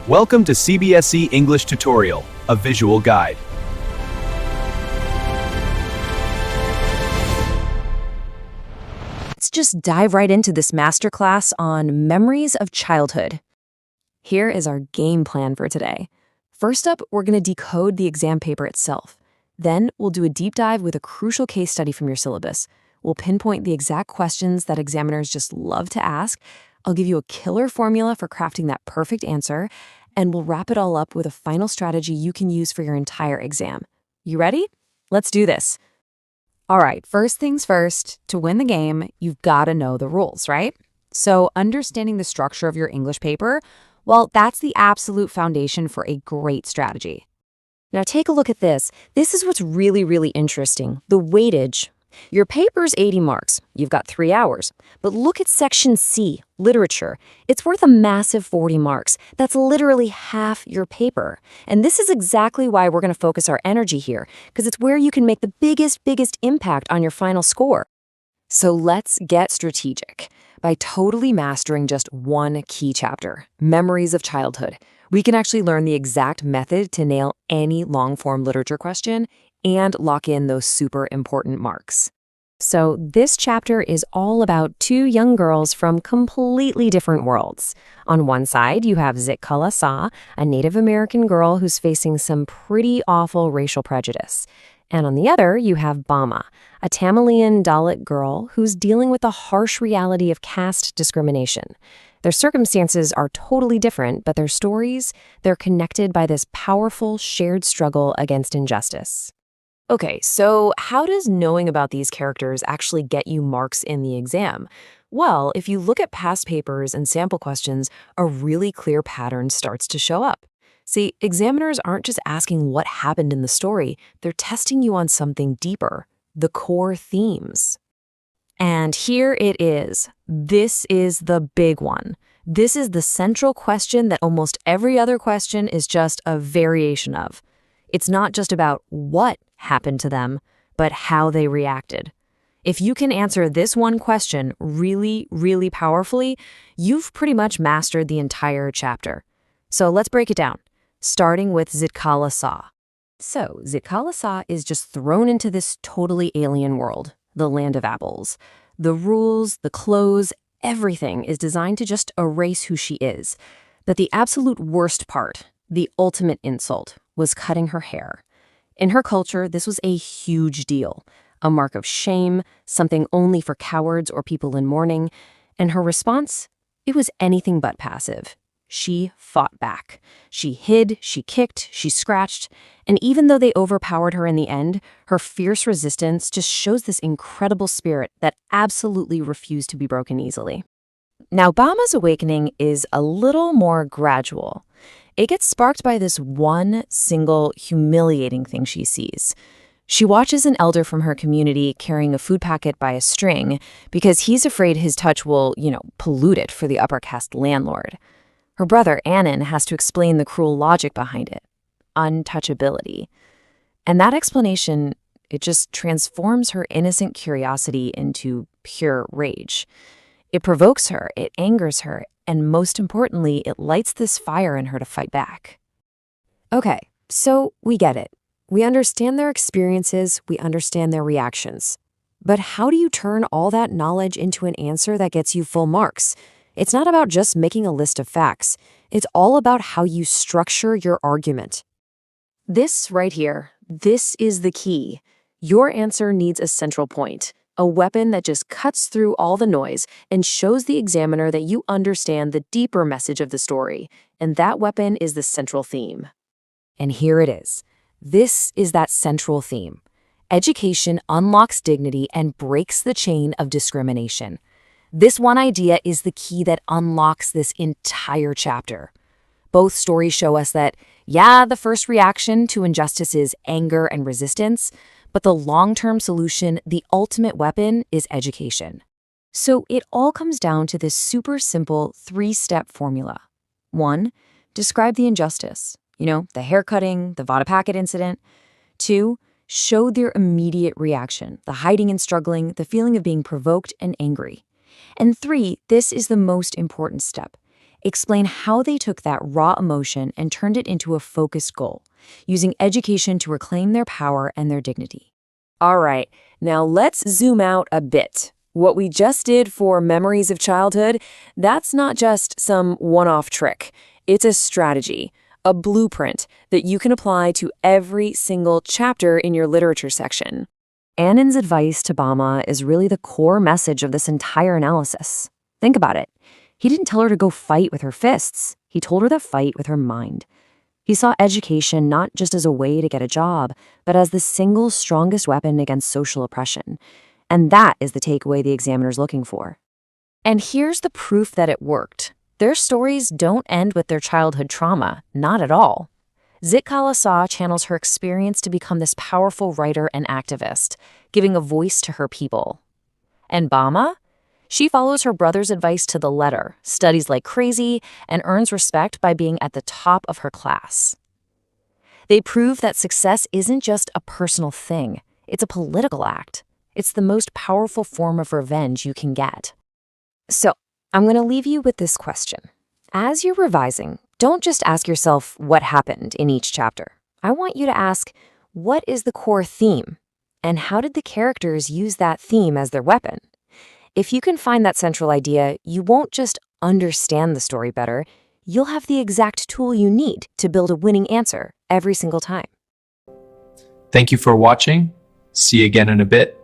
Welcome to CBSE English Tutorial, a visual guide. Let's just dive right into this masterclass on memories of childhood. Here is our game plan for today. First up, we're going to decode the exam paper itself. Then we'll do a deep dive with a crucial case study from your syllabus. We'll pinpoint the exact questions that examiners just love to ask. I'll give you a killer formula for crafting that perfect answer, and we'll wrap it all up with a final strategy you can use for your entire exam. You ready? Let's do this. All right, first things first, to win the game, you've got to know the rules, right? So understanding the structure of your English paper, well, that's the absolute foundation for a great strategy. Now take a look at this. This is what's really interesting, the weightage. Your paper's 80 marks. You've got 3 hours. But look at section C, literature. It's worth a massive 40 marks. That's literally half your paper. And this is exactly why we're going to focus our energy here, because it's where you can make the biggest impact on your final score. So let's get strategic. By totally mastering just one key chapter, Memories of Childhood, we can actually learn the exact method to nail any long-form literature question and lock in those super important marks. So this chapter is all about two young girls from completely different worlds. On one side, you have Zitkala-Sa, a Native American girl who's facing some pretty awful racial prejudice. And on the other, you have Bama, a Tamilian Dalit girl who's dealing with the harsh reality of caste discrimination. Their circumstances are totally different, but their stories, they're connected by this powerful shared struggle against injustice. Okay, so how does knowing about these characters actually get you marks in the exam? Well, if you look at past papers and sample questions, a really clear pattern starts to show up. See, examiners aren't just asking what happened in the story, they're testing you on something deeper, the core themes. And here it is. This is the big one. This is the central question that almost every other question is just a variation of. It's not just about what happened to them, but how they reacted. If you can answer this one question really powerfully, you've pretty much mastered the entire chapter. So let's break it down, starting with Zitkala-Sa. So Zitkala-Sa is just thrown into this totally alien world, the land of apples. The rules, the clothes, everything is designed to just erase who she is. But the absolute worst part, the ultimate insult, was cutting her hair. In her culture, this was a huge deal, a mark of shame, something only for cowards or people in mourning. And her response? It was anything but passive. She fought back. She hid, she kicked, she scratched, and even though they overpowered her in the end, her fierce resistance just shows this incredible spirit that absolutely refused to be broken easily. Now, Bama's awakening is a little more gradual. It gets sparked by this one single humiliating thing she sees. She watches an elder from her community carrying a food packet by a string because he's afraid his touch will, pollute it for the upper caste landlord. Her brother, Annan, has to explain the cruel logic behind it. Untouchability. And that explanation, it just transforms her innocent curiosity into pure rage. It provokes her, it angers her, and most importantly, it lights this fire in her to fight back. Okay, so we get it. We understand their experiences, we understand their reactions. But how do you turn all that knowledge into an answer that gets you full marks? It's not about just making a list of facts. It's all about how you structure your argument. This right here, this is the key. Your answer needs a central point, a weapon that just cuts through all the noise and shows the examiner that you understand the deeper message of the story. And that weapon is the central theme. And here it is. This is that central theme. Education unlocks dignity and breaks the chain of discrimination. This one idea is the key that unlocks this entire chapter. Both stories show us that, yeah, the first reaction to injustice is anger and resistance, but the long-term solution, the ultimate weapon, is education. So it all comes down to this super simple 3-step formula. 1, describe the injustice. The haircutting, the Vada packet incident. 2, show their immediate reaction, the hiding and struggling, the feeling of being provoked and angry. And 3, this is the most important step. Explain how they took that raw emotion and turned it into a focused goal, using education to reclaim their power and their dignity. All right, now let's zoom out a bit. What we just did for Memories of Childhood, that's not just some one-off trick. It's a strategy, a blueprint that you can apply to every single chapter in your literature section. Annan's advice to Bama is really the core message of this entire analysis. Think about it. He didn't tell her to go fight with her fists. He told her to fight with her mind. He saw education not just as a way to get a job, but as the single strongest weapon against social oppression. And that is the takeaway the examiner's looking for. And here's the proof that it worked. Their stories don't end with their childhood trauma, not at all. Zitkala-Sa channels her experience to become this powerful writer and activist, giving a voice to her people. And Bama? She follows her brother's advice to the letter, studies like crazy, and earns respect by being at the top of her class. They prove that success isn't just a personal thing, it's a political act. It's the most powerful form of revenge you can get. So, I'm going to leave you with this question. As you're revising, don't just ask yourself what happened in each chapter. I want you to ask, what is the core theme? And how did the characters use that theme as their weapon? If you can find that central idea, you won't just understand the story better, you'll have the exact tool you need to build a winning answer every single time. Thank you for watching. See you again in a bit.